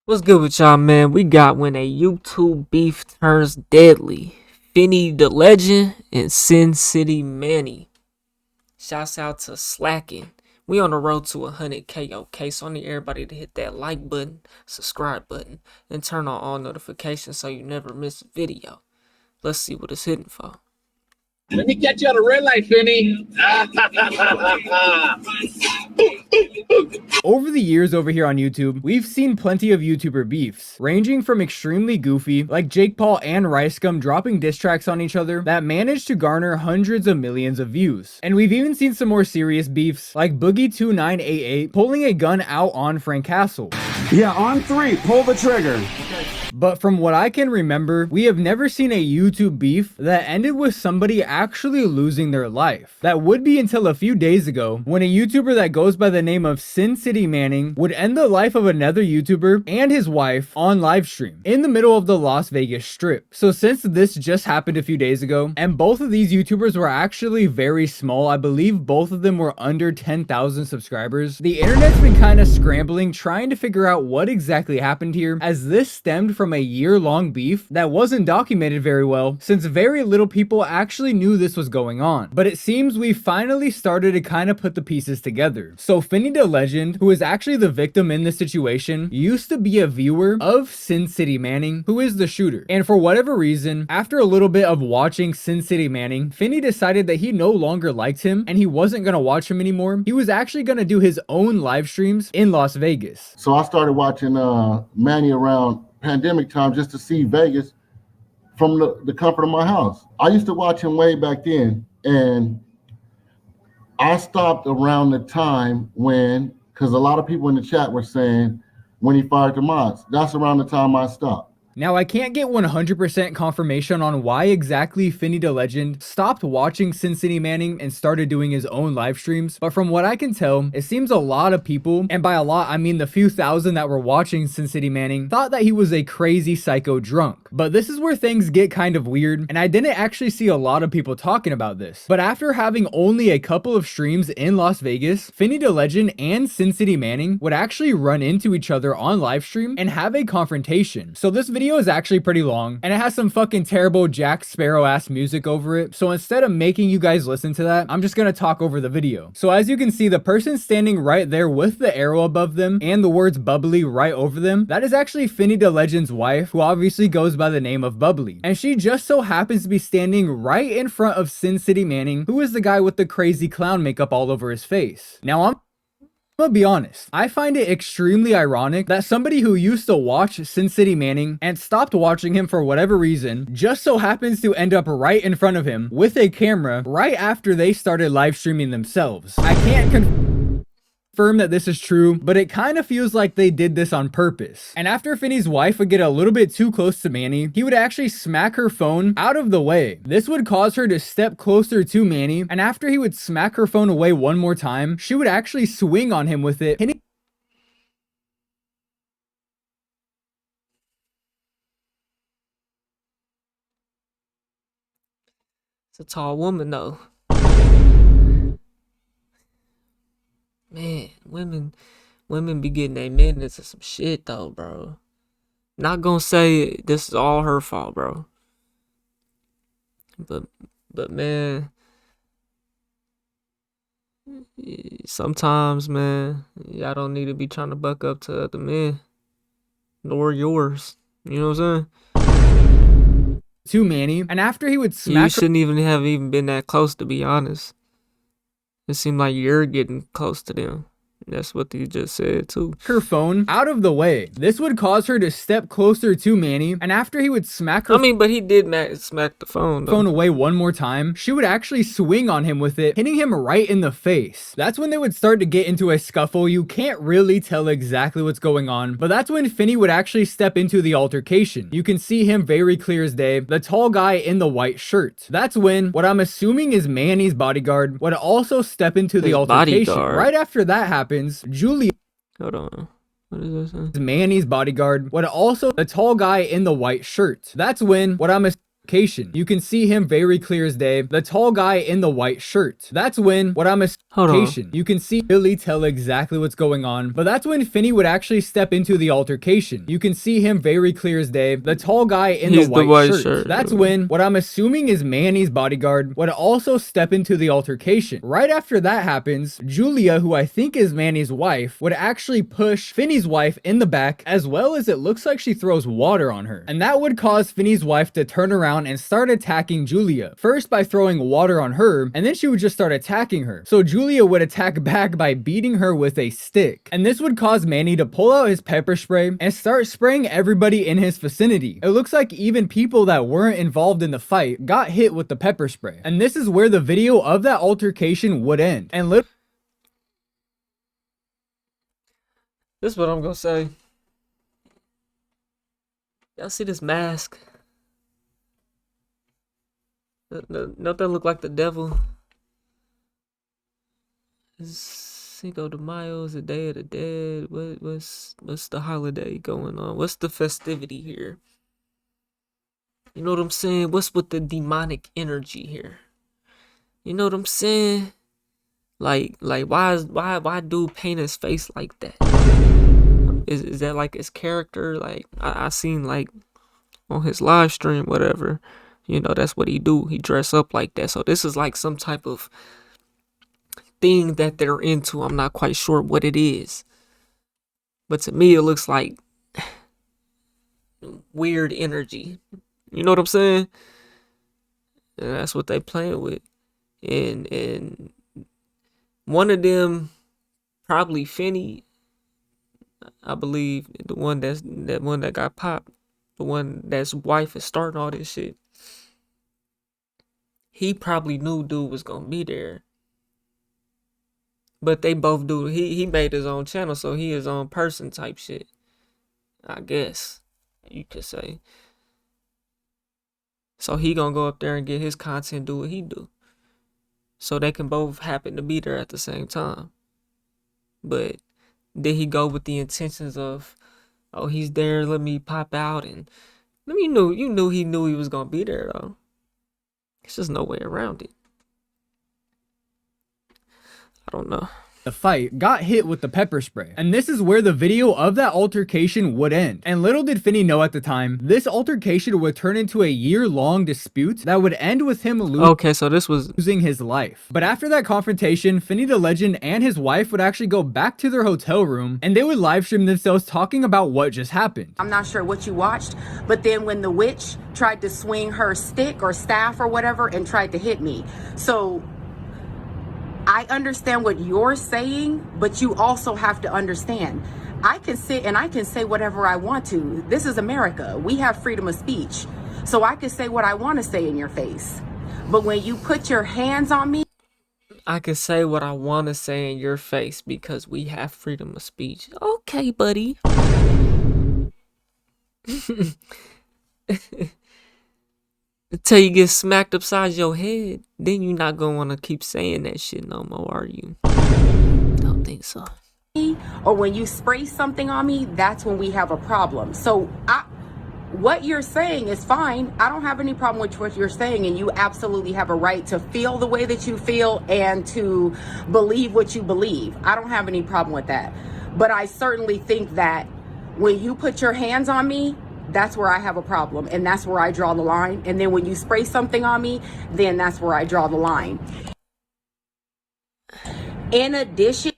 What's good with y'all, man? We got when a YouTube beef turns deadly. Vinny the Legend and SinCity Manny. Shouts out to Slacking. We on the road to 100K, okay? So I need everybody to hit that like button, subscribe button, and turn on all notifications so you never miss a video. Let's see what it's hitting for. Let me catch you on a red light, Vinny. Over the years over here on YouTube, we've seen plenty of YouTuber beefs, ranging from extremely goofy, like Jake Paul and Ricegum dropping diss tracks on each other that managed to garner hundreds of millions of views. And we've even seen some more serious beefs, like Boogie2988 pulling a gun out on Frank Castle. Yeah, on three, pull the trigger. But from what I can remember, we have never seen a YouTube beef that ended with somebody actually losing their life. That would be until a few days ago, when a YouTuber that goes by the name of SinCity Manning would end the life of another YouTuber and his wife on livestream in the middle of the Las Vegas Strip. So since this just happened a few days ago, and both of these YouTubers were actually very small, I believe both of them were under 10,000 subscribers, the internet's been kind of scrambling trying to figure out what exactly happened here, as this stemmed from a year-long beef that wasn't documented very well, since very little people actually knew this was going on. But it seems we finally started to kind of put the pieces together. So Vinny the Legend, who is actually the victim in this situation, used to be a viewer of SinCity Manning, who is the shooter. And for whatever reason, after a little bit of watching SinCity Manning, Vinny decided that he no longer liked him and he wasn't gonna watch him anymore. He was actually gonna do his own live streams in Las Vegas. So I started watching Manny around pandemic time just to see Vegas from the comfort of my house. I used to watch him way back then, and I stopped around the time when, because a lot of people in the chat were saying when he fired the mods. That's around the time I stopped. Now, I can't get 100% confirmation on why exactly Vinny the Legend stopped watching SinCity Manning and started doing his own live streams, but from what I can tell, it seems a lot of people, and by a lot I mean the few thousand that were watching SinCity Manning, thought that he was a crazy psycho drunk. But this is where things get kind of weird, and I didn't actually see a lot of people talking about this. But after having only a couple of streams in Las Vegas, Vinny the Legend and SinCity Manning would actually run into each other on livestream and have a confrontation. So this video is actually pretty long, and it has some fucking terrible Jack Sparrow ass music over it, so instead of making you guys listen to that, I'm just gonna talk over the video. So as you can see, the person standing right there with the arrow above them and the words bubbly right over them, that is actually Vinny the Legend's wife, who obviously goes by the name of Bubbly, and she just so happens to be standing right in front of SinCity Manning, who is the guy with the crazy clown makeup all over his face. Now I'm gonna be honest, I find it extremely ironic that somebody who used to watch SinCity Manning and stopped watching him for whatever reason just so happens to end up right in front of him with a camera right after they started live streaming themselves. I can't confirm that this is true, but it kind of feels like they did this on purpose. And after Vinny's wife would get a little bit too close to Manny, he would actually smack her phone out of the way. This would cause her to step closer to Manny, and after he would smack her phone away one more time, she would actually swing on him with it, hitting It's a tall woman though. Man, women be getting their men into some shit though, bro. Not gonna say this is all her fault, bro. But man, sometimes, man, y'all don't need to be trying to buck up to other men, nor yours. You know what I'm saying? to Manny, and after he would You smack her shouldn't even been that close, to be honest. It seemed like you're getting close to them. That's what you just said too. her phone out of the way. This would cause her to step closer to Manny, and after he would smack her But he did smack the phone, though. phone away one more time, she would actually swing on him with it, hitting him right in the face. That's when they would start to get into a scuffle. You can't really tell exactly what's going on, but that's when Vinny would actually step into the altercation. You can see him very clear as day, the tall guy in the white shirt. That's when what I'm assuming is Manny's bodyguard would also step into the His altercation. bodyguard? Right after that happens, Julia, Hold on. What is this? Manny's bodyguard, would also the tall guy in the white shirt. That's when what I'm You can see him very clear as day, the tall guy in the white shirt. That's when what I'm Hold on. you can see Billy tell exactly what's going on, but that's when Vinny would actually step into the altercation. You can see him very clear as day, the tall guy in the white shirt. That's when what I'm assuming is Manny's bodyguard would also step into the altercation. Right after that happens, Julia, who I think is Manny's wife, would actually push Vinny's wife in the back, as well as it looks like she throws water on her. And that would cause Vinny's wife to turn around and start attacking Julia. First by throwing water on her, and then she would just start attacking her. So Julia would attack back by beating her with a stick. And this would cause Manny to pull out his pepper spray and start spraying everybody in his vicinity. It looks like even people that weren't involved in the fight got hit with the pepper spray. And this is where the video of that altercation would end. And this is what I'm gonna say. Y'all see this mask? Don't that look like the devil? Cinco de Mayo is the Day of the Dead. What's the holiday going on? What's the festivity here? You know what I'm saying? What's with the demonic energy here? You know what I'm saying? Like why dude paint his face like that? Is that like his character? Like I seen like on his live stream, whatever. You know, that's what he do. He dress up like that. So this is like some type of thing that they're into. I'm not quite sure what it is. But to me, it looks like weird energy. You know what I'm saying? And that's what they playing with. And one of them, probably Vinny, I believe, the one that got popped, the one that's wife is starting all this shit. He probably knew dude was gonna be there. But they both do. He made his own channel, so he his own person type shit. I guess you could say. So he gonna go up there and get his content, do what he do. So they can both happen to be there at the same time. But did he go with the intentions of, oh, he's there, let me pop out, and you knew he was gonna be there though. There's just no way around it. I don't know. The fight got hit with the pepper spray. And this is where the video of that altercation would end. And little did Vinny know at the time, this altercation would turn into a year-long dispute that would end with him losing his life. But after that confrontation, Vinny the Legend and his wife would actually go back to their hotel room and they would live stream themselves talking about what just happened. I'm not sure what you watched, but then when the witch tried to swing her stick or staff or whatever and tried to hit me. So I understand what you're saying, but you also have to understand, I can sit and I can say whatever I want to. This is America. We have freedom of speech. So I can say what I want to say in your face. But when you put your hands on me, I can say what I want to say in your face because we have freedom of speech. Okay, buddy. Until you get smacked upside your head, then you're not gonna want to keep saying that shit no more, are you? Don't think so. Or when you spray something on me, that's when we have a problem. So what you're saying is fine. I don't have any problem with what you're saying, and you absolutely have a right to feel the way that you feel and to believe what you believe. I don't have any problem with that. But I certainly think that when you put your hands on me, that's where I have a problem, and that's where I draw the line. And then when you spray something on me, then that's where I draw the line. In addition,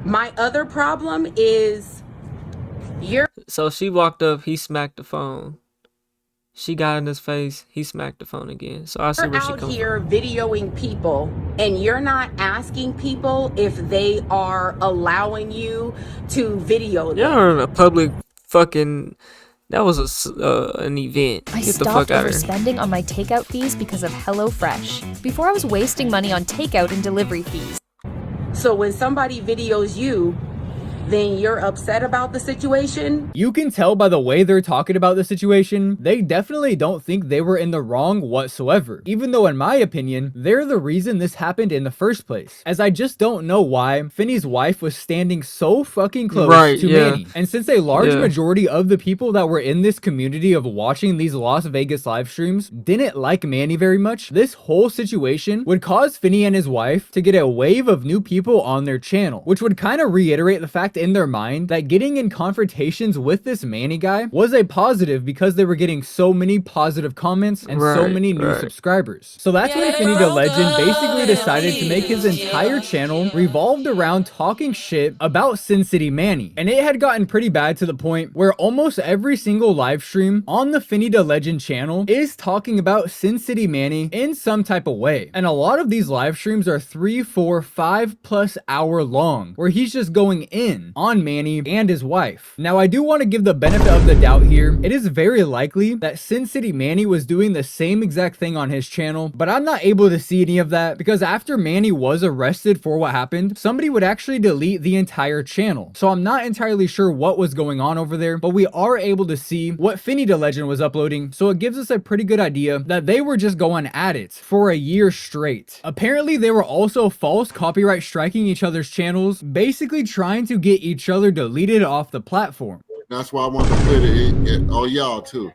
my other problem is So she walked up, he smacked the phone. She got in his face, he smacked the phone again. So I see where she comes from. You're out here videoing people, and you're not asking people if they are allowing you to video them. You're in a public fucking, that was an event. I Get the fuck stopped out of here. overspending on my takeout fees because of HelloFresh. Before I was wasting money on takeout and delivery fees. So when somebody videos you, then you're upset about the situation. You can tell by the way they're talking about the situation, they definitely don't think they were in the wrong whatsoever. Even though in my opinion, they're the reason this happened in the first place. As I just don't know why Finney's wife was standing so fucking close to Manny. And since a large majority of the people that were in this community of watching these Las Vegas live streams didn't like Manny very much, this whole situation would cause Finney and his wife to get a wave of new people on their channel, which would kind of reiterate the fact in their mind that getting in confrontations with this Manny guy was a positive because they were getting so many positive comments and so many new subscribers. So that's when Vinny the Legend basically decided to make his entire channel revolved around talking shit about SinCity Manny. And it had gotten pretty bad to the point where almost every single live stream on the Vinny the Legend channel is talking about SinCity Manny in some type of way. And a lot of these live streams are 3, 4, 5+ hour long, where he's just going in on Manny and his wife. Now, I do want to give the benefit of the doubt here. It is very likely that SinCity Manny was doing the same exact thing on his channel, but I'm not able to see any of that because after Manny was arrested for what happened, somebody would actually delete the entire channel. So I'm not entirely sure what was going on over there, but we are able to see what Vinny the Legend was uploading, so it gives us a pretty good idea that they were just going at it for a year straight. Apparently, they were also false copyright striking each other's channels, basically trying to get each other deleted off the platform. That's why I want to put it on y'all too.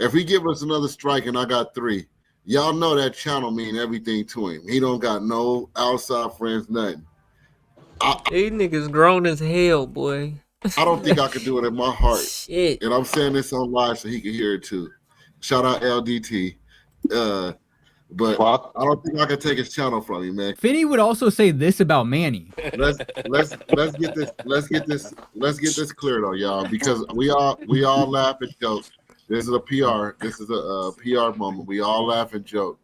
If he give us another strike and I got 3, y'all know that channel mean everything to him. He don't got no outside friends, nothing. These niggas grown as hell, boy. I don't think I could do it in my heart. Shit. And I'm saying this on live so he can hear it too. Shout out LDT. But I don't think I can take his channel from you, man. Vinny would also say this about Manny. Let's get this cleared on y'all, because we all laugh and joke. This is a PR. This is a PR moment. We all laugh and joke,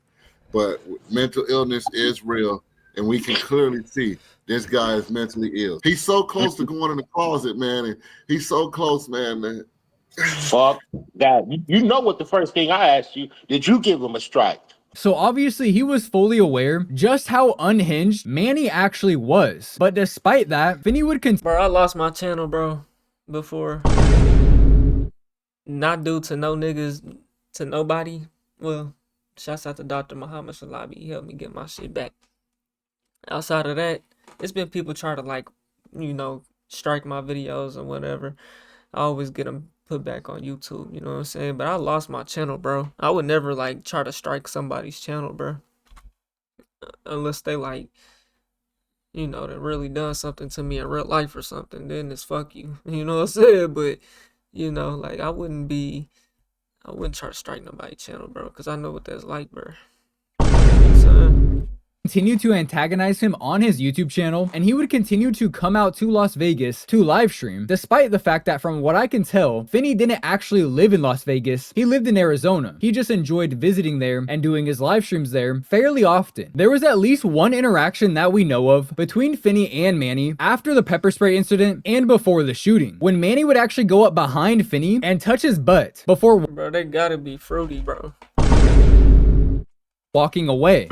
but mental illness is real, and we can clearly see this guy is mentally ill. He's so close to going in the closet, man, and he's so close, man. Fuck that. You know what the first thing I asked you, did you give him a strike? So obviously he was fully aware just how unhinged Manny actually was. But despite that, Vinny would continue. Bro, I lost my channel, bro, before. Not due to no niggas, to nobody. Well, shouts out to Dr. Muhammad Shalabi. He helped me get my shit back. Outside of that, it's been people try to, like, you know, strike my videos or whatever. I always get them put back on YouTube, you know what I'm saying? But I lost my channel, bro. I would never, like, try to strike somebody's channel, bro. Unless they, like, you know, they really done something to me in real life or something. Then it's fuck you. You know what I'm saying? But, you know, like, I wouldn't try to strike nobody's channel, bro. Because I know what that's like, bro. Continue to antagonize him on his YouTube channel, and he would continue to come out to Las Vegas to live stream, despite the fact that from what I can tell, Vinny didn't actually live in Las Vegas. He lived in Arizona. He just enjoyed visiting there and doing his live streams there fairly often. There was at least one interaction that we know of between Vinny and Manny after the pepper spray incident and before the shooting, when Manny would actually go up behind Vinny and touch his butt before bro, they gotta be fruity, bro. Walking away.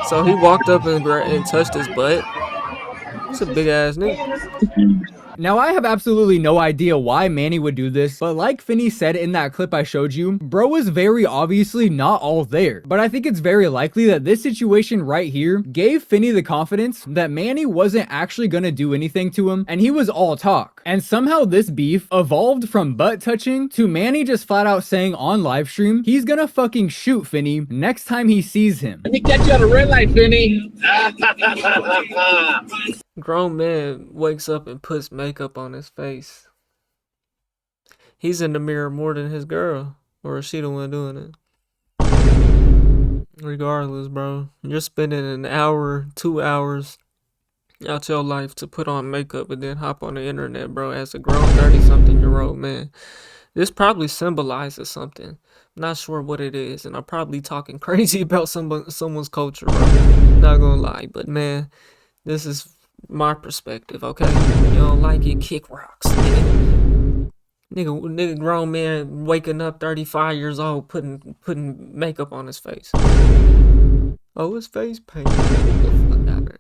So he walked up and touched his butt. It's a big ass nigga. Now, I have absolutely no idea why Manny would do this, but like Vinny said in that clip I showed you, bro is very obviously not all there. But I think it's very likely that this situation right here gave Vinny the confidence that Manny wasn't actually gonna do anything to him, and he was all talk. And somehow this beef evolved from butt touching to Manny just flat out saying on live stream, he's gonna fucking shoot Vinny next time he sees him. Let me catch you at a red light, Vinny. Grown man wakes up and puts makeup on his face. He's in the mirror more than his girl, or is she the one doing it? Regardless, bro, you're spending an hour, 2 hours out your life to put on makeup and then hop on the internet, bro, as a grown 30-something-year-old man. This probably symbolizes something. I'm not sure what it is, and I'm probably talking crazy about someone's culture, bro. Not gonna lie, but man, this is my perspective, okay? You don't like it, kick rocks, nigga. Nigga, grown man waking up 35 years old, putting makeup on his face. Oh, his face paint. Get the fuck out of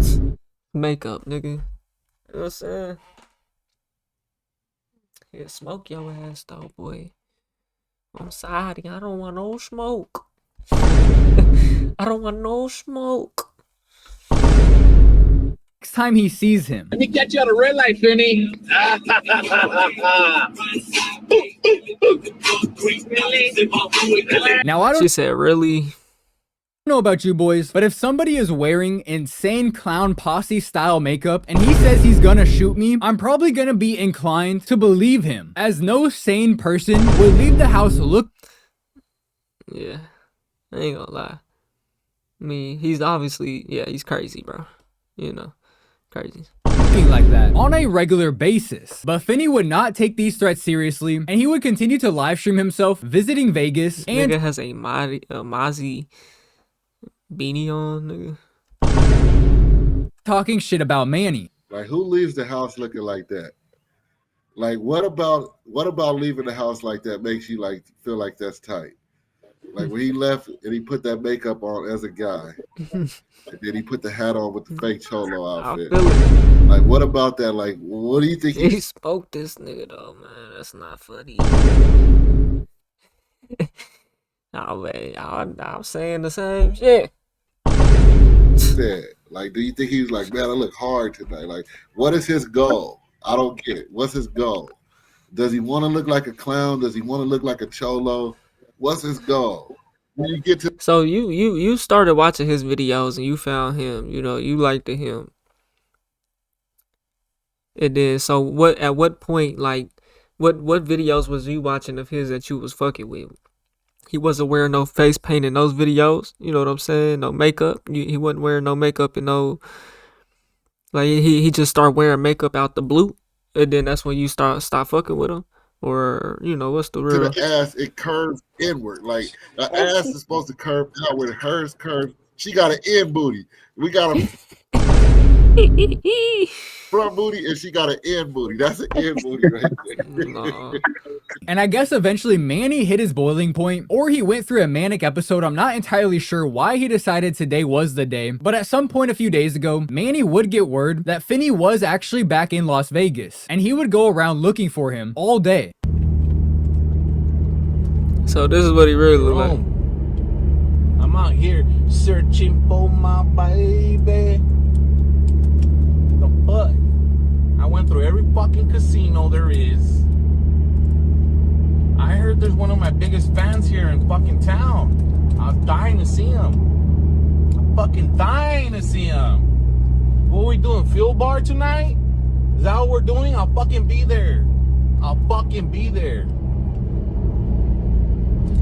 here. Makeup, nigga. You know what I'm saying? Yeah, smoke your ass though, boy. I'm sorry, I don't want no smoke. I don't want no smoke. Next time he sees him. Let me catch you on a red light, Vinny. Now, I don't She said, really? know about you boys, but if somebody is wearing insane clown posse style makeup and he says he's gonna shoot me, I'm probably gonna be inclined to believe him, as no sane person would leave the house Yeah, I ain't gonna lie. I mean, he's obviously, he's crazy, bro. You know, crazy. looking like that on a regular basis. But Vinny would not take these threats seriously, and he would continue to live stream himself visiting Vegas and Nigga has a Mozzie beanie on, nigga. talking shit about Manny. Like, who leaves the house looking like that? Like, what about leaving the house like that makes you like feel like that's tight? Like when he left and he put that makeup on as a guy, and then he put the hat on with the fake cholo outfit. I feel it. Like, what about that? Like, what do you think? He spoke this nigga though, man. That's not funny. Oh man, I'm saying the same shit. Said, like, do you think he was like, man, I look hard tonight? Like, what is his goal? I don't get it. What's his goal? Does he want to look like a clown? Does he want to look like a cholo? What's his goal? When you get to So you started watching his videos and you found him. You know, you liked him. And then, so what? At what point, like, what videos was you watching of his that you was fucking with? He wasn't wearing no face paint in those videos. You know what I'm saying? No makeup. He wasn't wearing no makeup and no. Like he just started wearing makeup out the blue, and then that's when you stop fucking with him, or you know what's the real? the ass, it curves inward. Like the ass is supposed to curve outward. Hers curves. She got an in booty. We got a front booty, and she got an in booty. That's an in booty right there. No. And I guess eventually Manny hit his boiling point, or he went through a manic episode. I'm not entirely sure why he decided today was the day, but at some point a few days ago, Manny would get word that Vinny was actually back in Las Vegas, and he would go around looking for him all day. So this is what he really looked like. I'm out here searching for my baby. The fuck? I went through every fucking casino there is. I heard there's one of my biggest fans here in fucking town. I was dying to see him. I'm fucking dying to see him. What are we doing? Field bar tonight? Is that what we're doing? I'll fucking be there. I'll fucking be there.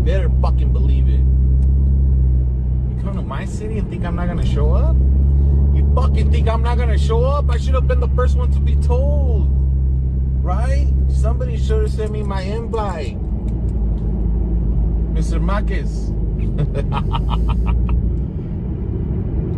Better fucking believe it. You come to my city and think I'm not gonna show up? You fucking think I'm not gonna show up? I should have been the first one to be told. Right? Somebody should have sent me my invite. Mr. Marquez.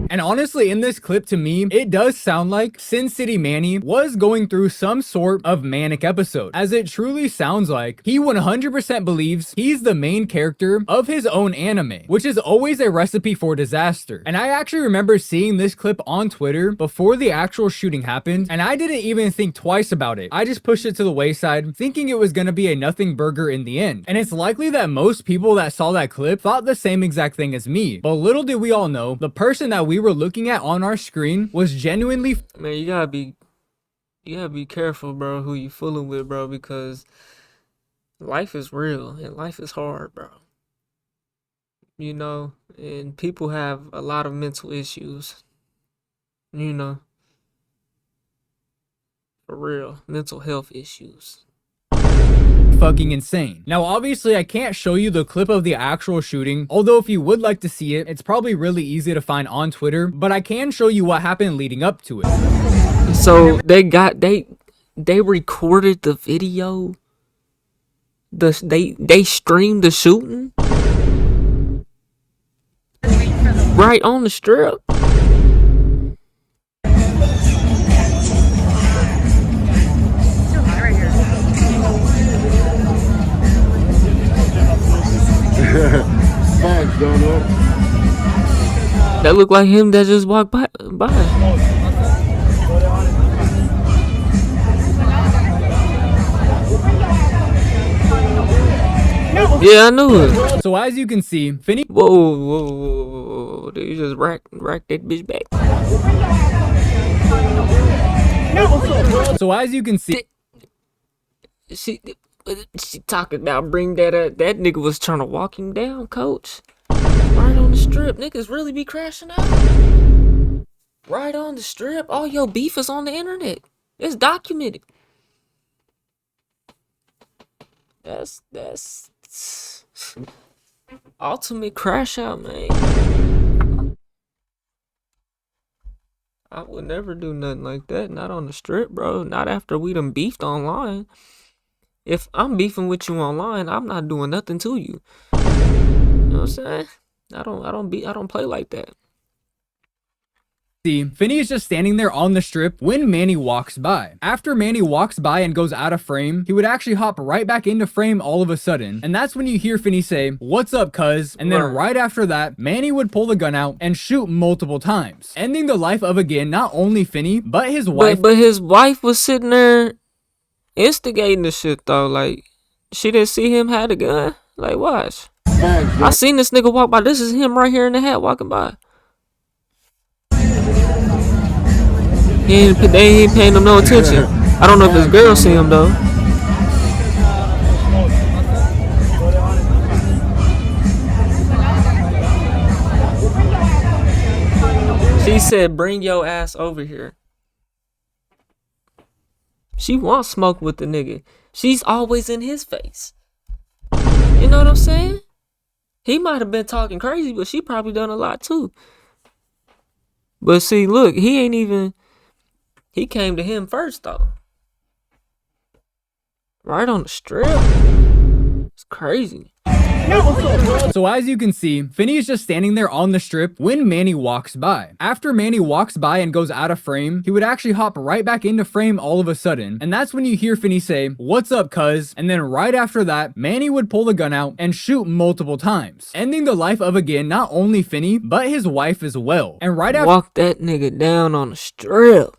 And honestly, in this clip, to me, it does sound like SinCity Manny was going through some sort of manic episode, as it truly sounds like he 100% believes he's the main character of his own anime, which is always a recipe for disaster. And I actually remember seeing this clip on Twitter before the actual shooting happened, and I didn't even think twice about it. I just pushed it to the wayside, thinking it was gonna be a nothing burger in the end. And it's likely that most people that saw that clip thought the same exact thing as me, but little did we all know, the person that we were looking at on our screen was genuinely Man, you gotta be careful, bro, who you fooling with, bro, because life is real and life is hard, bro. You know, and people have a lot of mental issues. You know, for real, mental health issues. fucking insane. Now, obviously, I can't show you the clip of the actual shooting, although if you would like to see it, it's probably really easy to find on Twitter, but I can show you what happened leading up to it. So they recorded the video. They streamed the shooting right on the strip. That looked like him that just walked by. Yeah, I knew it. So as you can see, Vinny. Whoa. Did you just rack that bitch back? So as you can see, She talking about bring that up. That nigga was trying to walk him down, coach. Right on the strip. Niggas really be crashing out. Right on the strip. All your beef is on the internet. It's documented. That's ultimate crash out, man. I would never do nothing like that. Not on the strip, bro. Not after we done beefed online. If I'm beefing with you online, I'm not doing nothing to you. You know what I'm saying? I don't play like that. Vinny is just standing there on the strip when Manny walks by. After Manny walks by and goes out of frame, he would actually hop right back into frame all of a sudden. And that's when you hear Vinny say, "What's up, cuz?" And then right after that, Manny would pull the gun out and shoot multiple times, ending the life of, again, not only Vinny, but his wife. But his wife was sitting there instigating the shit though. Like, she didn't see him have the gun. Like, watch. I seen this nigga walk by. This is him right here in the hat walking by. They ain't paying him no attention. I don't know if his girl see him though. She said, "Bring your ass over here." She wants smoke with the nigga. She's always in his face. You know what I'm saying? He might have been talking crazy, but she probably done a lot too. But see, look, he came to him first though. Right on the strip. It's crazy. So as you can see, Vinny is just standing there on the strip when Manny walks by. After Manny walks by and goes out of frame, he would actually hop right back into frame all of a sudden. And that's when you hear Vinny say, "What's up, cuz?" And then right after that, Manny would pull the gun out and shoot multiple times, ending the life of, again, not only Vinny, but his wife as well. And right after walk that nigga down on the strip.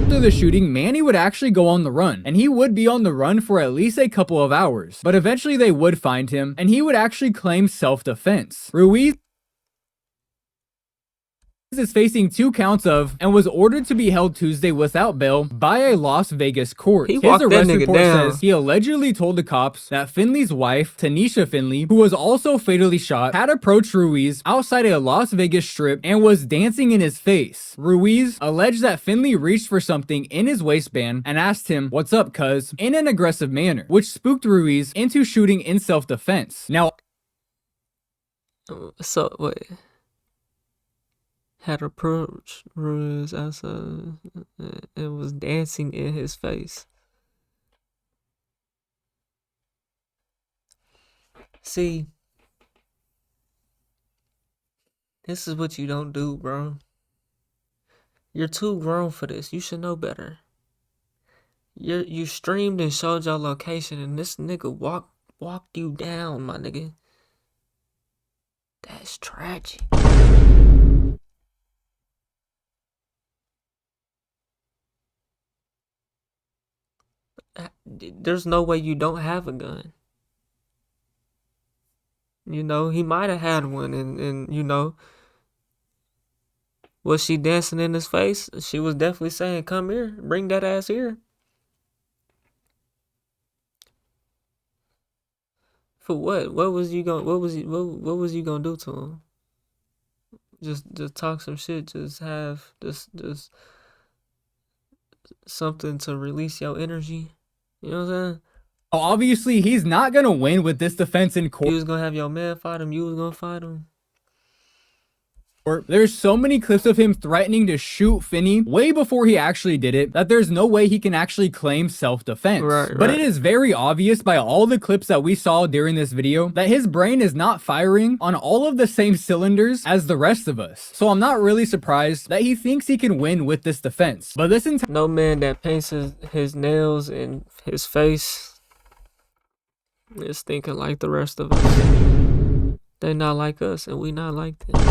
After the shooting, Manny would actually go on the run, and he would be on the run for at least a couple of hours. But eventually they would find him, and he would actually claim self-defense. Ruiz is facing 2 counts of and was ordered to be held Tuesday without bail by a Las Vegas court. His arrest report says he allegedly told the cops that Finley's wife, Tanisha Finley, who was also fatally shot, had approached Ruiz outside a Las Vegas strip and was dancing in his face. Ruiz alleged that Finley reached for something in his waistband and asked him, "What's up, cuz?" in an aggressive manner, which spooked Ruiz into shooting in self-defense. Now, so wait. Had approached Ruiz outside and was dancing in his face. See, this is what you don't do, bro. You're too grown for this. You should know better. You streamed and showed your location, and this nigga walked you down, my nigga. That's tragic. There's no way you don't have a gun. You know, he might have had one, and you know, was she dancing in his face? She was definitely saying, "Come here, bring that ass here." For what? What was you gonna do to him? Just talk some shit. Just have just something to release your energy. You know what I'm saying? Obviously, he's not gonna win with this defense in court. You was gonna have your man fight him. You was gonna fight him. There's so many clips of him threatening to shoot Vinny way before he actually did it that there's no way he can actually claim self-defense. But it is very obvious by all the clips that we saw during this video that his brain is not firing on all of the same cylinders as the rest of us. So I'm not really surprised that he thinks he can win with this defense. But this entire no man that paints his nails and his face is thinking like the rest of us. They not like us and we not like them.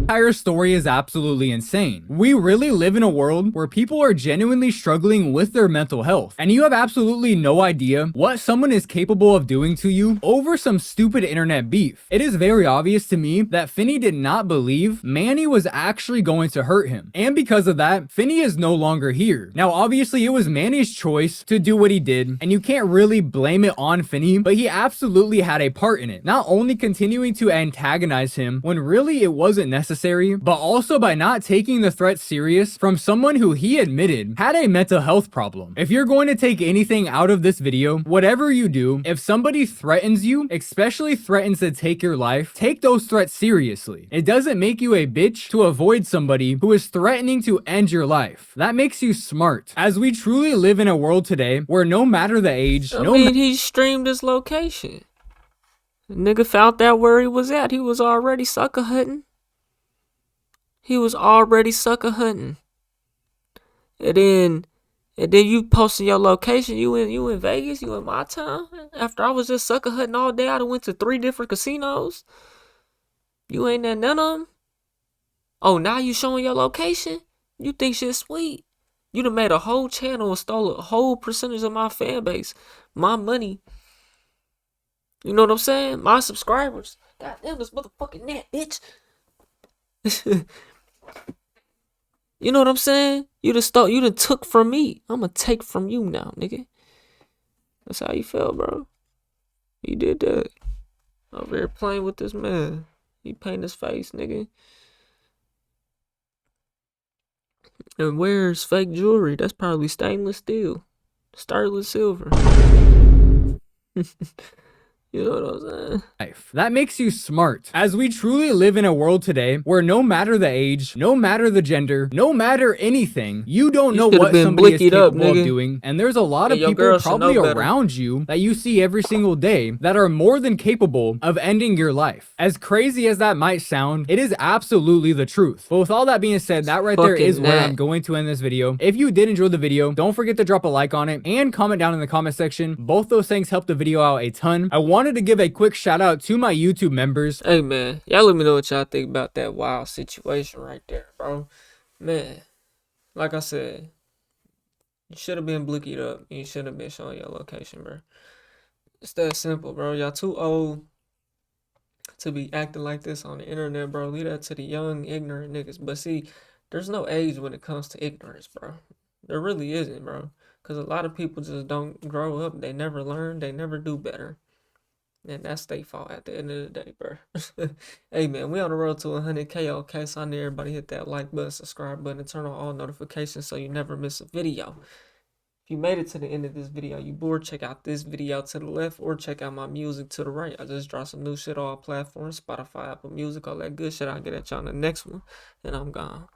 entire story is absolutely insane. We really live in a world where people are genuinely struggling with their mental health, and you have absolutely no idea what someone is capable of doing to you over some stupid internet beef. It is very obvious to me that Vinny did not believe Manny was actually going to hurt him, and because of that, Vinny is no longer here. Now obviously it was Manny's choice to do what he did, and you can't really blame it on Vinny, but he absolutely had a part in it, not only continuing to antagonize him when really it wasn't necessary, but also by not taking the threat serious from someone who he admitted had a mental health problem. If you're going to take anything out of this video, whatever you do, if somebody threatens you, especially threatens to take your life, take those threats seriously. It doesn't make you a bitch to avoid somebody who is threatening to end your life. That makes you smart, as we truly live in a world today where no matter the age, he streamed his location. The nigga found out where he was at. He was already sucker hunting. And then you posting your location. You in Vegas? You in my town? After I was just sucker hunting all day, I done went to 3 different casinos. You ain't at none of them. Oh, now you showing your location? You think shit's sweet? You done made a whole channel and stole a whole percentage of my fan base, my money. You know what I'm saying? My subscribers. God damn, this motherfucking net, bitch. You know what I'm saying? You done took from me. I'ma take from you now, nigga. That's how you feel, bro. You did that. Over here playing with this man. He painted his face, nigga. And wears fake jewelry. That's probably stainless steel. Sterling silver. You know what I'm saying? That makes you smart, as we truly live in a world today where no matter the age, no matter the gender, no matter anything, you don't know what somebody is capable of doing, and there's a lot of people probably around you that you see every single day that are more than capable of ending your life. As crazy as that might sound, it is absolutely the truth. But with all that being said, that right there is where I'm going to end this video. If you did enjoy the video, don't forget to drop a like on it and comment down in the comment section. Both those things help the video out a ton. I wanted to give a quick shout out to my YouTube members. Hey man, y'all let me know what y'all think about that wild situation right there, bro. Man, like I said, you should have been blickied up. You should have been showing your location, bro. It's that simple, bro. Y'all too old to be acting like this on the internet, bro. Leave that to the young, ignorant niggas. But see, there's no age when it comes to ignorance, bro. There really isn't, bro. Because a lot of people just don't grow up. They never learn. They never do better. And that's their fault at the end of the day, bro. Hey, man, we on the road to 100K, okay? So I need everybody to hit that like button, subscribe button, and turn on all notifications so you never miss a video. If you made it to the end of this video, you bored, check out this video to the left or check out my music to the right. I just dropped some new shit on all platforms, Spotify, Apple Music, all that good shit. I'll get at y'all in the next one, and I'm gone.